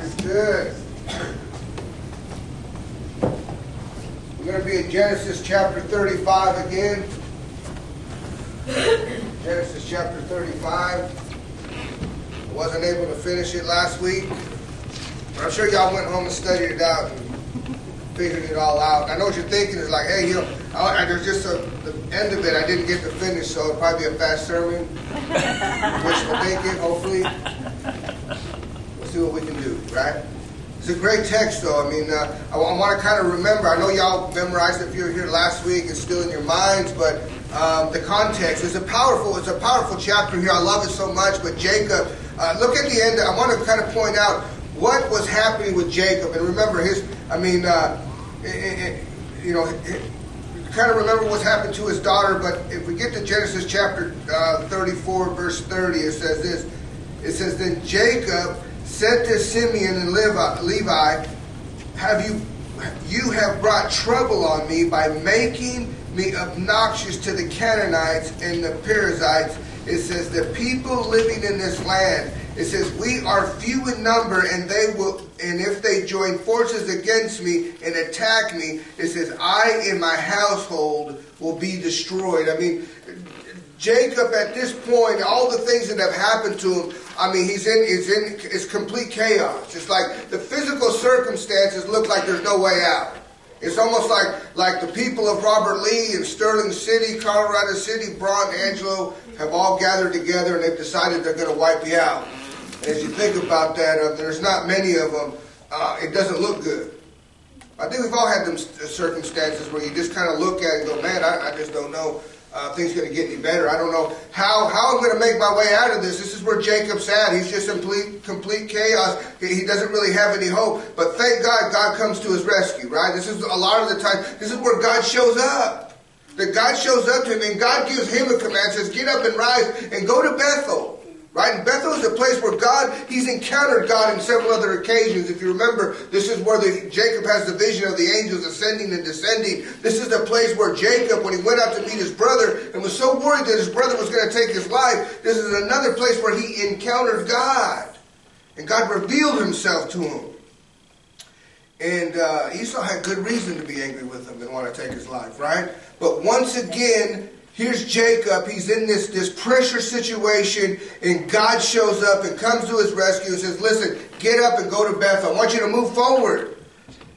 is good. We're going to be in Genesis chapter 35 again. Genesis chapter 35. I wasn't able to finish it last week. But I'm sure y'all went home and studied it out and figured it all out. I know what you're thinking is like, hey, there's just the end of it I didn't get to finish, so it'll probably be a fast sermon. Wishful thinking, hopefully. We'll see what we can do, right? It's a great text, though. I mean, I want to kind of remember. I know y'all memorized it if you were here last week. It's still in your minds, but the context is a powerful chapter here. I love it so much. But Jacob, look at the end. I want to kind of point out what was happening with Jacob, and remember kind of remember what's happened to his daughter. But if we get to Genesis chapter 34, verse 30, it says this. It says, then Jacob said to Simeon and Levi, you have brought trouble on me by making me obnoxious to the Canaanites and the Perizzites. It says, the people living in this land. It says, we are few in number, and if they join forces against me and attack me, it says, I and my household will be destroyed. I mean, Jacob at this point, all the things that have happened to him, I mean, it's complete chaos. It's like the physical circumstances look like there's no way out. It's almost like the people of Robert Lee in Sterling City, Colorado City, Broughton, Angelo have all gathered together and they've decided they're going to wipe you out. And as you think about that, there's not many of them. It doesn't look good. I think we've all had them circumstances where you just kind of look at it and go, man, I just don't know. Things going to get any better. I don't know how I'm going to make my way out of this. This is where Jacob's at. He's just in complete chaos. He doesn't really have any hope. But thank God, God comes to his rescue, right? This is a lot of the time. This is where God shows up. That God shows up to him and God gives him a command. Says, get up and rise and go to Bethel. Right? And Bethel is a place where he's encountered God in several other occasions. If you remember, this is where Jacob has the vision of the angels ascending and descending. This is the place where Jacob, when he went out to meet his brother and was so worried that his brother was going to take his life, this is another place where he encountered God. And God revealed himself to him. And Esau had good reason to be angry with him and want to take his life, right? But once again, here's Jacob. He's in this pressure situation, and God shows up and comes to his rescue and says, listen, get up and go to Bethel. I want you to move forward.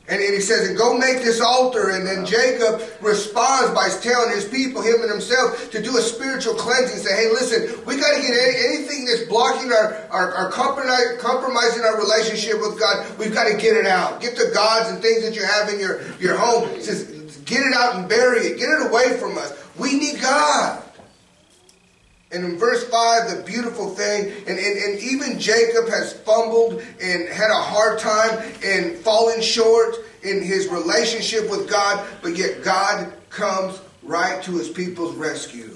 And he says, and go make this altar. And then Jacob responds by telling his people, him and himself, to do a spiritual cleansing. Say, hey, listen, we got to get anything that's blocking our compromising our relationship with God, we've got to get it out. Get the gods and things that you have in your home. He says, get it out and bury it. Get it away from us. We need God. And in verse 5, the beautiful thing, and even Jacob has fumbled and had a hard time and fallen short in his relationship with God, but yet God comes right to his people's rescue.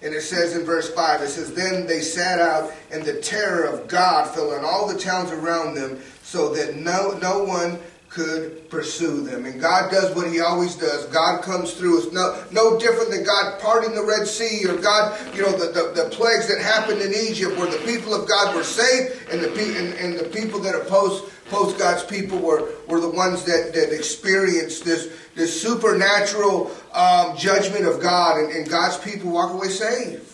And it says in verse 5, it says, then they sat out, and the terror of God fell on all the towns around them, so that no one could pursue them. And God does what he always does. God comes through. It's no different than God parting the Red Sea, or God, the plagues that happened in Egypt, where the people of God were saved, and the people that opposed God's people were the ones that experienced this supernatural judgment of God, and God's people walk away saved.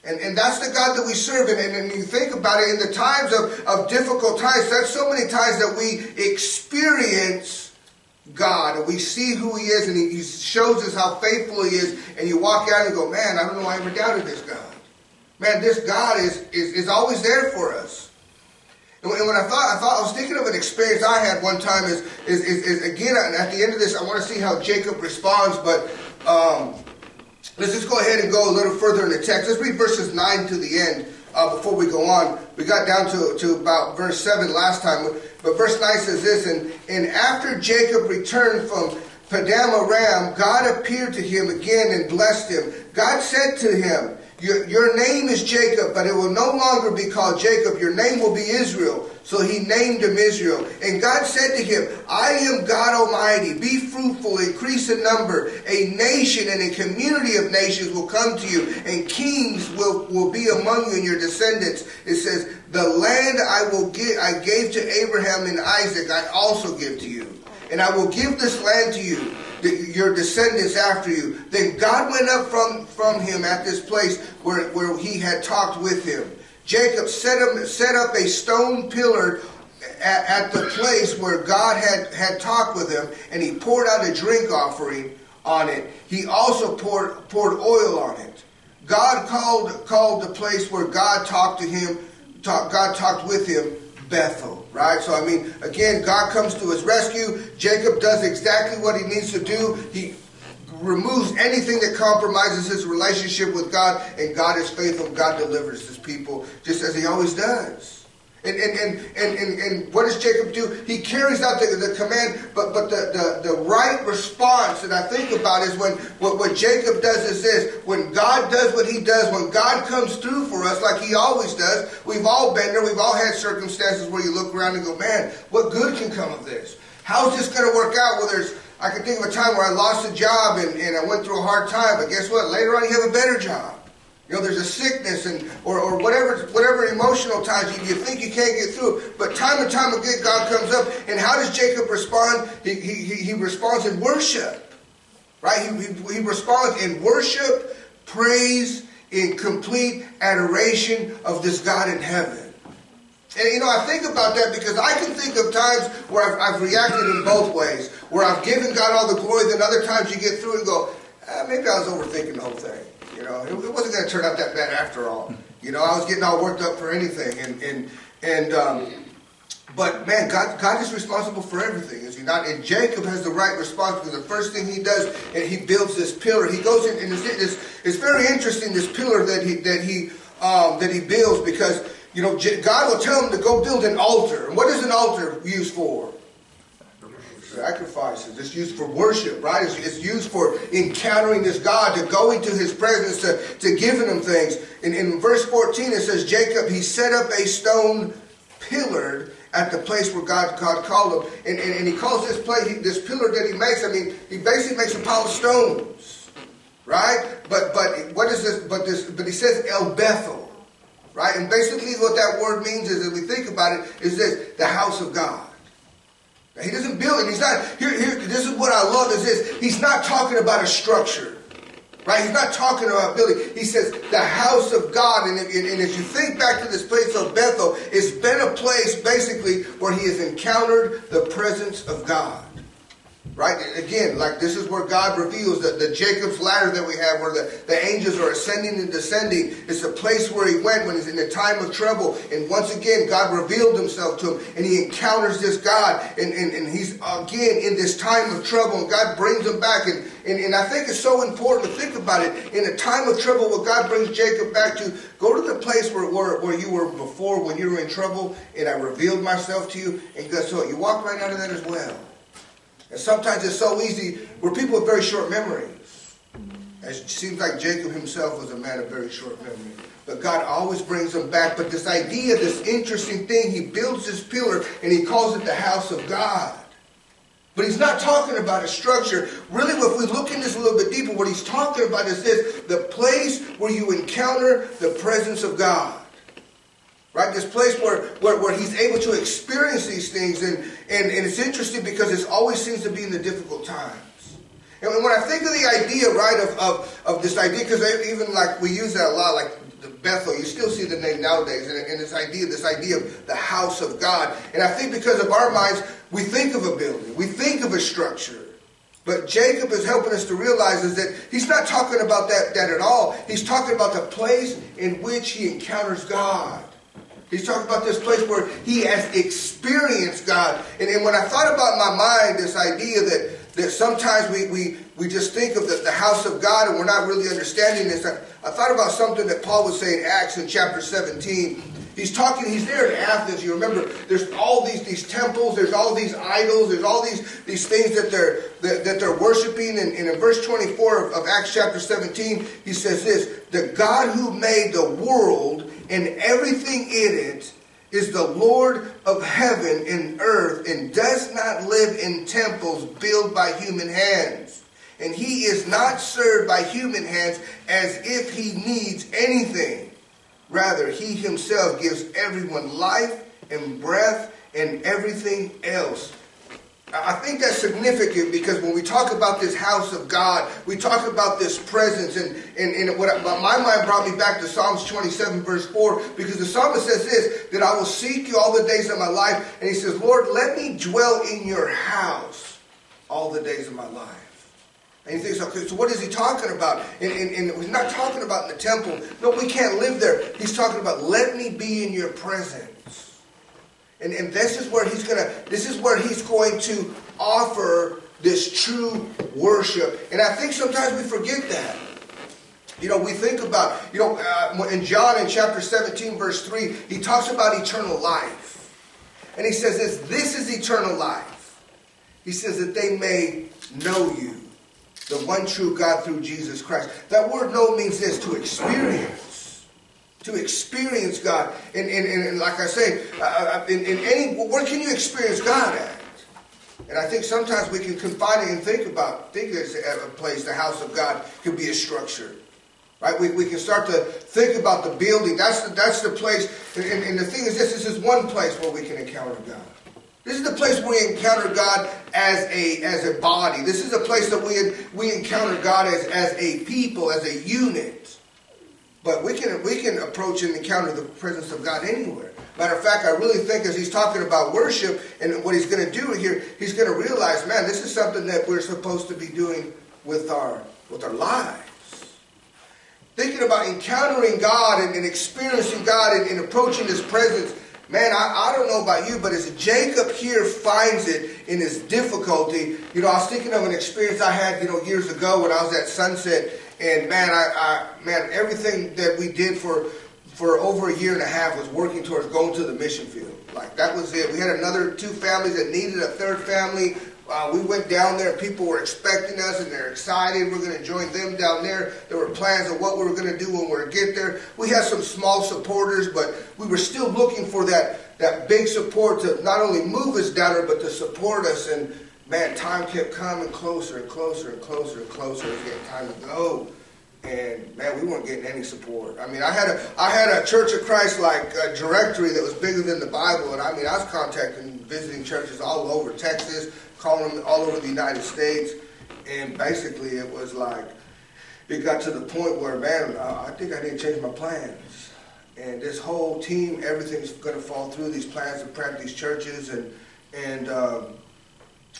And that's the God that we serve. And you think about it, in the times of difficult times, that's so many times that we experience God. And we see who he is, and he shows us how faithful he is. And you walk out and go, man, I don't know I ever doubted this God. Man, this God is always there for us. And when I was thinking of an experience I had one time is again, at the end of this, I want to see how Jacob responds, but let's just go ahead and go a little further in the text. Let's read verses 9 to the end before we go on. We got down to about verse 7 last time. But verse 9 says this, and after Jacob returned from Padan Aram, God appeared to him again and blessed him. God said to him, Your name is Jacob, but it will no longer be called Jacob. Your name will be Israel. So he named him Israel. And God said to him, I am God Almighty. Be fruitful, increase in number. A nation and a community of nations will come to you, and kings will be among you and your descendants. It says, the land I gave to Abraham and Isaac, I also give to you. And I will give this land to you, your descendants after you. Then God went up from him at this place where he had talked with him. Jacob set up a stone pillar at the place where God had talked with him, and he poured out a drink offering on it. He also poured oil on it. God called the place where God talked with him Bethel, right? So, I mean, again, God comes to his rescue. Jacob does exactly what he needs to do. He removes anything that compromises his relationship with God, and God is faithful. God delivers his people just as he always does. And what does Jacob do? He carries out the command, but the right response that I think about is when what Jacob does is this: when God does what he does, when God comes through for us like he always does. We've all been there. We've all had circumstances where you look around and go, man, what good can come of this? How's this going to work out? Well, I can think of a time where I lost a job and I went through a hard time, but guess what? Later on you have a better job. You know, there's a sickness or whatever emotional times you think you can't get through. But time and time again, God comes up. And how does Jacob respond? He responds in worship. Right? He responds in worship, praise, in complete adoration of this God in heaven. And, you know, I think about that because I can think of times where I've reacted in both ways. Where I've given God all the glory, then other times you get through and go, maybe I was overthinking the whole thing. You know, it wasn't going to turn out that bad after all. You know, I was getting all worked up for anything. But man, God is responsible for everything, is he not? And Jacob has the right response because the first thing he does, and he builds this pillar. He goes in, and it's very interesting, this pillar that he builds, because, you know, God will tell him to go build an altar. And what is an altar used for? Sacrifices. It's used for worship, right? It's used for encountering this God, to go into his presence, to giving him things. In verse 14 it says, Jacob, he set up a stone pillar at the place where God called him. And he calls this pillar that he makes, I mean, he basically makes a pile of stones. Right? But what is this? But he says El Bethel. Right? And basically what that word means is, if we think about it, is this: the house of God. He doesn't build it. He's not here. This is what I love is this. He's not talking about a structure, right? He's not talking about building. He says the house of God. And as you think back to this place of Bethel, it's been a place basically where he has encountered the presence of God. Right? Again, like this is where God reveals the Jacob's ladder that we have, where the angels are ascending and descending. It's a place where he went when he's in a time of trouble. And once again, God revealed himself to him, and he encounters this God. And he's again in this time of trouble, and God brings him back. And I think it's so important to think about it. In a time of trouble, what God brings Jacob back to, go to the place where you were before when you were in trouble, and I revealed myself to you. And guess what? You walk right out of that as well. And sometimes it's so easy, where people have very short memories. It seems like Jacob himself was a man of very short memory. But God always brings him back. But this idea, this interesting thing, he builds this pillar and he calls it the house of God. But he's not talking about a structure. Really, if we look in this a little bit deeper, what he's talking about is this: the place where you encounter the presence of God. Right? This place where he's able to experience these things. And it's interesting because it always seems to be in the difficult times. And when I think of the idea, right, of this idea, because even like we use that a lot, like the Bethel, you still see the name nowadays, and this idea of the house of God. And I think because of our minds, we think of a building, we think of a structure. But Jacob is helping us to realize is that he's not talking about that at all. He's talking about the place in which he encounters God. He's talking about this place where he has experienced God. And when I thought about in my mind this idea that sometimes we just think of the house of God and we're not really understanding this, I thought about something that Paul would say in Acts in chapter 17. He's there in Athens. You remember, there's all these temples, there's all these idols, there's all these things that they're worshiping. And in verse 24 of Acts chapter 17, he says this: the God who made the world and everything in it is the Lord of heaven and earth, and does not live in temples built by human hands. And he is not served by human hands as if he needs anything. Rather, he himself gives everyone life and breath and everything else. I think that's significant, because when we talk about this house of God, we talk about this presence, and what my mind brought me back to Psalms 27 verse 4, because the psalmist says this, that I will seek you all the days of my life, and he says, Lord, let me dwell in your house all the days of my life. And you think, okay, so what is he talking about? And he's not talking about in the temple. No, we can't live there. He's talking about, let me be in your presence. And this is where he's going to offer this true worship. And I think sometimes we forget that. We think about, in John in chapter 17 verse 3, he talks about eternal life. And he says this is eternal life. He says that they may know you, the one true God, through Jesus Christ. That word know means this: to experience. To experience God. And like I say, where can you experience God at? And I think sometimes we can confine it and think it's a place, the house of God could be a structure. Right? We can start to think about the building. That's the place. And the thing is this is one place where we can encounter God. This is the place where we encounter God as a body. This is the place that we encounter God as a people, as a unit. But we can approach and encounter the presence of God anywhere. Matter of fact, I really think as he's talking about worship and what he's going to do here, he's going to realize, man, this is something that we're supposed to be doing with our lives. Thinking about encountering God and experiencing God and approaching his presence. Man, I don't know about you, but as Jacob here finds it in his difficulty, I was thinking of an experience I had, years ago when I was at Sunset. And man, everything that we did for over a year and a half was working towards going to the mission field. Like, that was it. We had another 2 families that needed a 3rd family. We went down there. People were expecting us, and they're excited. We're going to join them down there. There were plans of what we were going to do when we were get there. We had some small supporters, but we were still looking for that big support to not only move us down there, but to support us. And man, time kept coming closer and closer and closer and closer. It was getting time to go. And man, we weren't getting any support. I mean, I had a Church of Christ directory that was bigger than the Bible. And I mean, I was contacting visiting churches all over Texas, calling them all over the United States. And basically it was like, it got to the point where, man, I think I need to change my plans. And this whole team, everything's going to fall through, these plans to plant these churches. And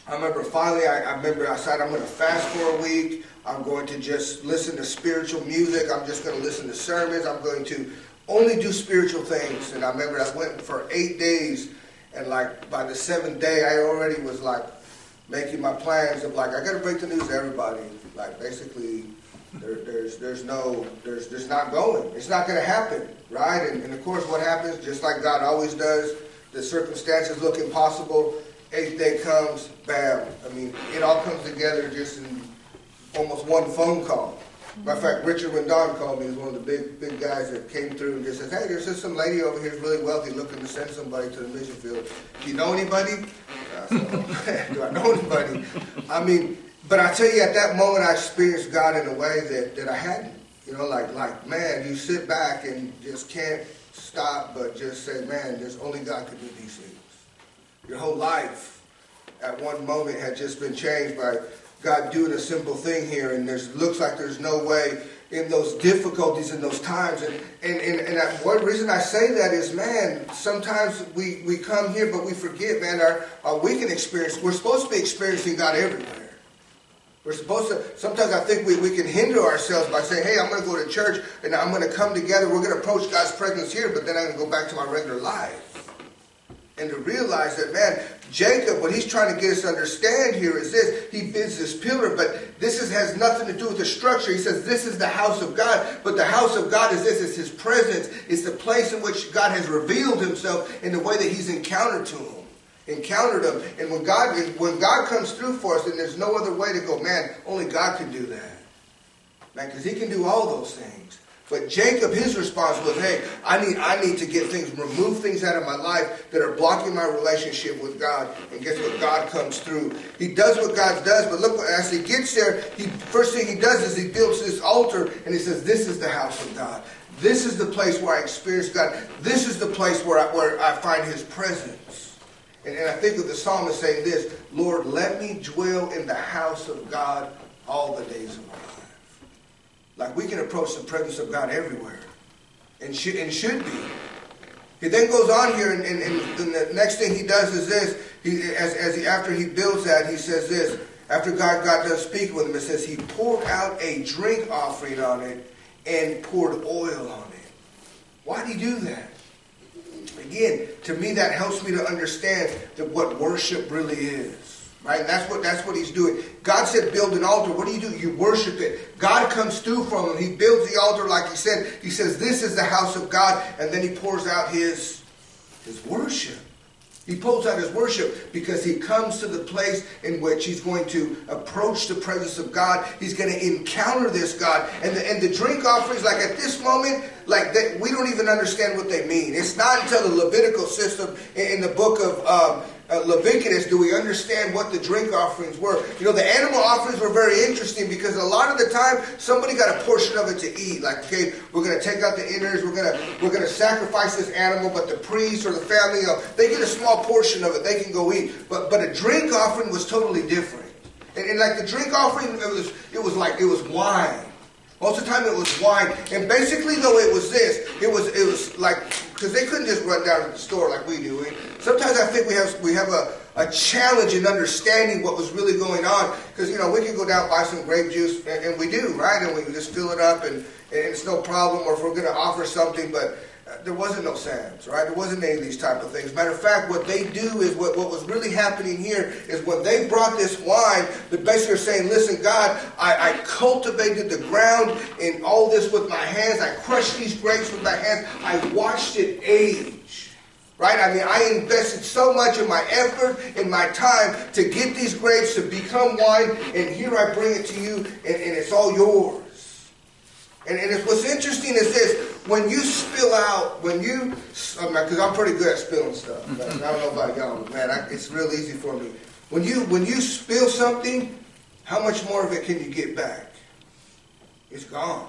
I remember finally, I said, I'm going to fast for a week. I'm going to just listen to spiritual music. I'm just going to listen to sermons. I'm going to only do spiritual things. And I remember I went for 8 days. And by the 7th day, I already was making my plans of I got to break the news to everybody. Basically, there's not going. It's not going to happen, right? And of course, what happens, just like God always does, the circumstances look impossible. 8th day comes, bam. I mean, it all comes together just in almost one phone call. Matter of fact, Richard Rendon called me. He was one of the big guys that came through and just says, hey, there's just some lady over here who's really wealthy looking to send somebody to the mission field. Do you know anybody? Do I know anybody? I mean, but I tell you, at that moment, I experienced God in a way that I hadn't. Man, you sit back and just can't stop but just say, man, there's only God can do these things. Your whole life at one moment had just been changed by God doing a simple thing here, and looks like there's no way in those difficulties, in those times. And one reason I say that is, man, sometimes we come here, but we forget, man, our weekend experience, we're supposed to be experiencing God everywhere. We're supposed to, sometimes I think we can hinder ourselves by saying, hey, I'm going to go to church, and I'm going to come together, we're going to approach God's presence here, but then I'm going to go back to my regular life. And to realize that, man, Jacob, what he's trying to get us to understand here is this. He builds this pillar, but this has nothing to do with the structure. He says this is the house of God. But the house of God is this. It's his presence. It's the place in which God has revealed himself in the way that he's encountered him. And when God comes through for us, then there's no other way to go, man, only God can do that. Man, because he can do all those things. But Jacob, his response was, hey, I need to get things, remove things out of my life that are blocking my relationship with God. And guess what? God comes through. He does what God does, but look, as he gets there, first thing he does is he builds this altar, and he says, this is the house of God. This is the place where I experience God. This is the place where I find his presence. And I think of the psalmist saying this, Lord, let me dwell in the house of God all the days of my life. Like we can approach the presence of God everywhere. And should be. He then goes on here and the next thing he does is this. After he builds that, he says this. After God got done speaking with him, it says he poured out a drink offering on it and poured oil on it. Why did he do that? Again, to me that helps me to understand what worship really is. Right? And that's what he's doing. God said build an altar. What do? You worship it. God comes through from him. He builds the altar like he said. He says this is the house of God. And then he pours out his worship. He pulls out his worship because he comes to the place in which he's going to approach the presence of God. He's going to encounter this God. And the drink offerings, like at this moment, like that, we don't even understand what they mean. It's not until the Levitical system in the book of Leviticus do we understand what the drink offerings were. You know, the animal offerings were very interesting because a lot of the time somebody got a portion of it to eat. Like, okay, we're going to take out the innards, we're going to sacrifice this animal, but the priest or the family, they get a small portion of it. They can go eat. But a drink offering was totally different. And like the drink offering, it was wine. Most of the time it was wine. And basically, though, it was this. It was like, because they couldn't just run down to the store like we do. And sometimes I think we have a challenge in understanding what was really going on. Because, you know, we can go down and buy some grape juice, and we do, right? And we can just fill it up, and it's no problem. Or if we're going to offer something, but there wasn't no Sam's, right? There wasn't any of these type of things. Matter of fact, what they do is what was really happening here is when they brought this wine, they basically are saying, listen, God, I cultivated the ground in all this with my hands. I crushed these grapes with my hands. I watched it age. Right? I mean, I invested so much of my effort and my time to get these grapes to become wine, and here I bring it to you, and it's all yours. And what's interesting is this, when you spill out, because I'm pretty good at spilling stuff. Man. I don't know about y'all, but man, it's real easy for me. When you spill something, how much more of it can you get back? It's gone.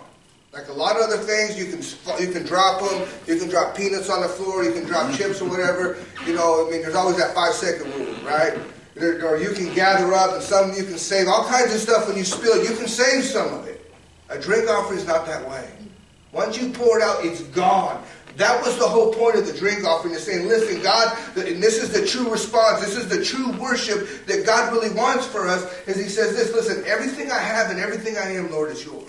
Like a lot of other things, you can drop them. You can drop peanuts on the floor. You can drop chips or whatever. You know, I mean, there's always that 5-second rule, right? Or you can gather up, and some you can save. All kinds of stuff when you spill, you can save some of it. A drink offering is not that way. Once you pour it out, it's gone. That was the whole point of the drink offering, is saying, listen, God, and this is the true response. This is the true worship that God really wants for us. Is he says this, listen, everything I have and everything I am, Lord, is yours.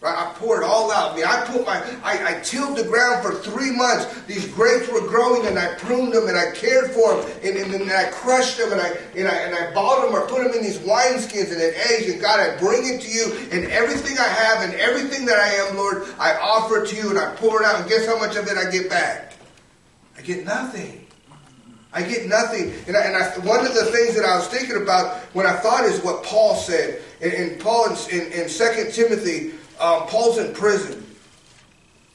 Right? I poured it all out. I tilled the ground for 3 months. These grapes were growing, and I pruned them, and I cared for them, and then I crushed them, and I bought them or put them in these wineskins, and it aged. And God, I bring it to you, and everything I have and everything that I am, Lord, I offer it to you, and I pour it out. And guess how much of it I get back? I get nothing. I get nothing. And one of the things that I was thinking about when I thought is what Paul said. And Paul in 2 Timothy. Paul's in prison.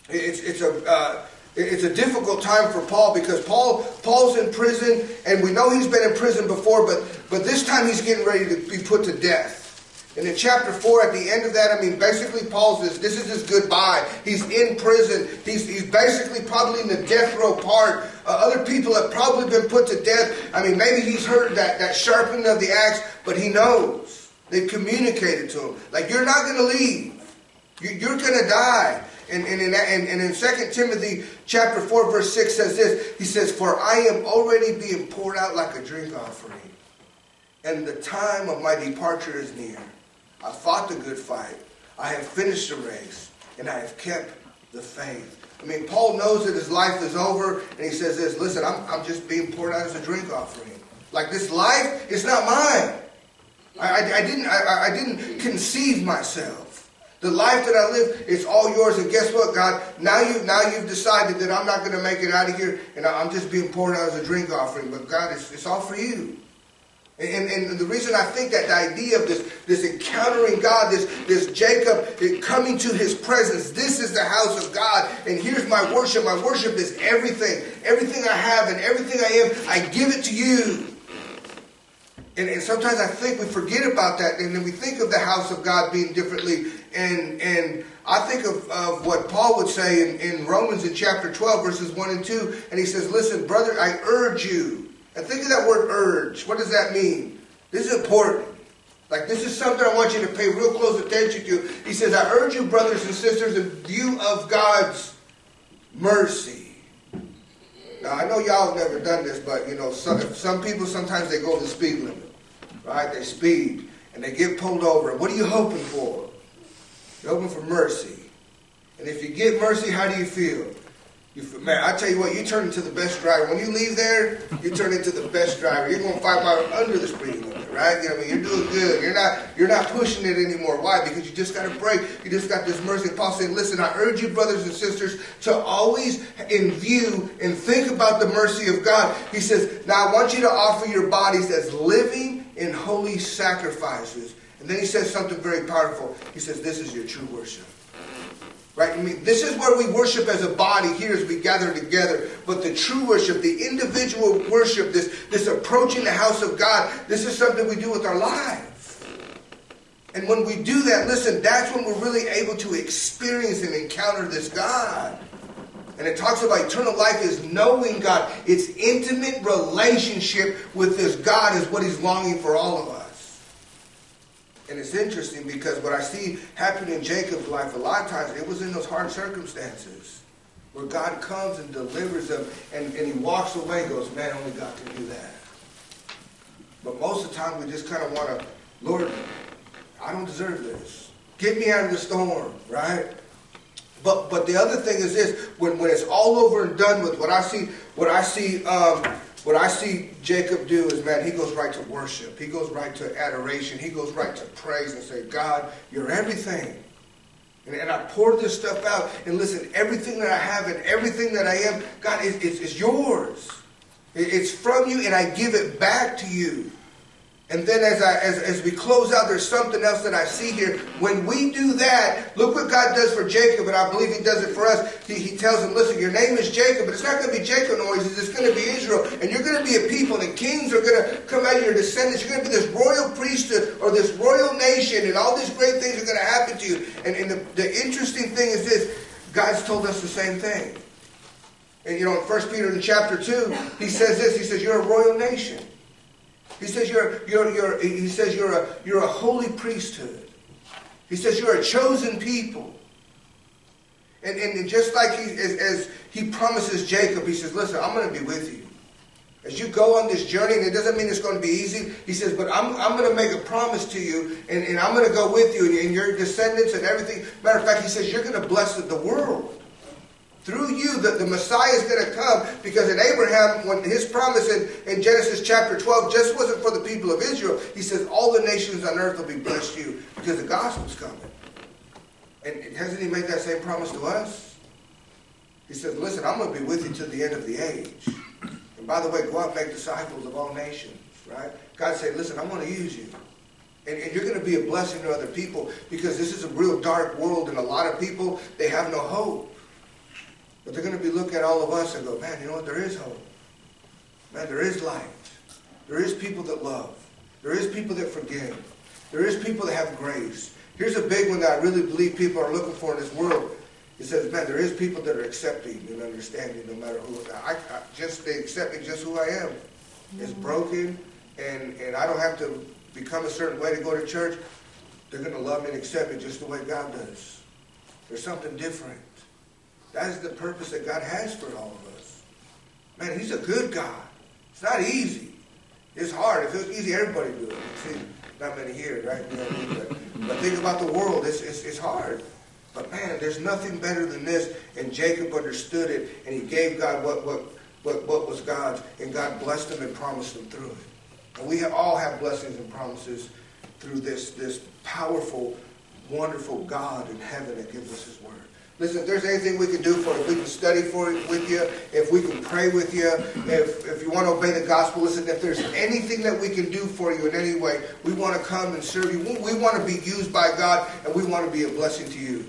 It's a difficult time for Paul because Paul's in prison, and we know he's been in prison before, but this time he's getting ready to be put to death. And in chapter 4, at the end of that, I mean, basically this is his goodbye. He's in prison. He's basically probably in the death row part. Other people have probably been put to death. I mean, maybe he's heard that sharpening of the axe, but he knows. They've communicated to him. Like, you're not going to leave. You're going to die. And in 2 Timothy chapter 4 verse 6 says this. He says, for I am already being poured out like a drink offering, and the time of my departure is near. I fought the good fight. I have finished the race, and I have kept the faith. I mean, Paul knows that his life is over, and he says this, listen, I'm just being poured out as a drink offering. Like this life is not mine. I didn't conceive myself. The life that I live, it's all yours. And guess what, God? Now you've decided that I'm not going to make it out of here, and I'm just being poured out as a drink offering. But God, it's all for you. And the reason I think that the idea of this encountering God, this Jacob coming to his presence, this is the house of God, and here's my worship. My worship is everything. Everything I have and everything I am, I give it to you. And sometimes I think we forget about that, and then we think of the house of God being differently. And I think of what Paul would say in Romans in chapter 12, verses 1 and 2. And he says, listen, brother, I urge you. And think of that word urge. What does that mean? This is important. Like this is something I want you to pay real close attention to. He says, I urge you, brothers and sisters, in view of God's mercy. Now, I know y'all have never done this, but, some people, sometimes they go the speed limit. Right? They speed, and they get pulled over. What are you hoping for? You're hoping for mercy. And if you get mercy, how do you feel? Man, I tell you what, you turn into the best driver. When you leave there, you turn into the best driver. You're going 5 miles under the speed limit, right? You're doing good. You're not pushing it anymore. Why? Because you just got a break. You just got this mercy. And Paul saying, listen, I urge you, brothers and sisters, to always in view and think about the mercy of God. He says, now I want you to offer your bodies as living and holy sacrifices. And then he says something very powerful. He says, this is your true worship. Right? I mean, this is where we worship as a body here as we gather together. But the true worship, the individual worship, this approaching the house of God, this is something we do with our lives. And when we do that, listen, that's when we're really able to experience and encounter this God. And it talks about eternal life is knowing God. It's intimate relationship with this God is what he's longing for all of us. And it's interesting because what I see happen in Jacob's life, a lot of times it was in those hard circumstances where God comes and delivers them and he walks away and goes, man, only God can do that. But most of the time we just kind of want to, Lord, I don't deserve this. Get me out of the storm, right? But the other thing is this, when it's all over and done with, what I see Jacob do is, man, he goes right to worship. He goes right to adoration. He goes right to praise and say, God, you're everything. And I pour this stuff out. And listen, everything that I have and everything that I am, God, it's yours. It's from you, and I give it back to you. And then as we close out, there's something else that I see here. When we do that, look what God does for Jacob, and I believe he does it for us. He tells him, listen, your name is Jacob, but it's not going to be Jacob no more. It's going to be Israel. And you're going to be a people, and kings are going to come out of your descendants. You're going to be this royal priesthood or this royal nation, and all these great things are going to happen to you. And the interesting thing is this. God's told us the same thing. And in 1 Peter in chapter 2, he says this. He says, you're a royal nation. He says you're a holy priesthood. He says you're a chosen people. And just like as he promises Jacob, he says, listen, I'm going to be with you. As you go on this journey, and it doesn't mean it's going to be easy. He says, but I'm going to make a promise to you, and I'm going to go with you and your descendants and everything. Matter of fact, he says, you're going to bless the world. Through you, the Messiah is going to come, because in Abraham, when his promise in Genesis chapter 12 just wasn't for the people of Israel. He says all the nations on earth will be blessed through you because the gospel's coming. And hasn't he made that same promise to us? He says, listen, I'm going to be with you to the end of the age. And by the way, go out and make disciples of all nations, right? God said, listen, I want to use you. And you're going to be a blessing to other people, because this is a real dark world, and a lot of people, they have no hope. But they're going to be looking at all of us and go, man, you know what? There is hope. Man, there is light. There is people that love. There is people that forgive. There is people that have grace. Here's a big one that I really believe people are looking for in this world. It says, man, there is people that are accepting and understanding no matter who. They accept me just who I am. It's broken, and I don't have to become a certain way to go to church. They're going to love me and accept me just the way God does. There's something different. That is the purpose that God has for all of us. Man, he's a good God. It's not easy. It's hard. If it was easy, everybody would do it. See, not many here, right? You know what I mean? But think about the world. It's hard. But man, there's nothing better than this. And Jacob understood it, and he gave God what was God's, and God blessed him and promised him through it. And we all have blessings and promises through this powerful, wonderful God in heaven that gives us his word. Listen, if there's anything we can do for you, if we can study for it with you, if we can pray with you, if you want to obey the gospel, listen, if there's anything that we can do for you in any way, we want to come and serve you. We want to be used by God, and we want to be a blessing to you.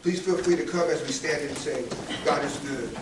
Please feel free to come as we stand and sing, God is good.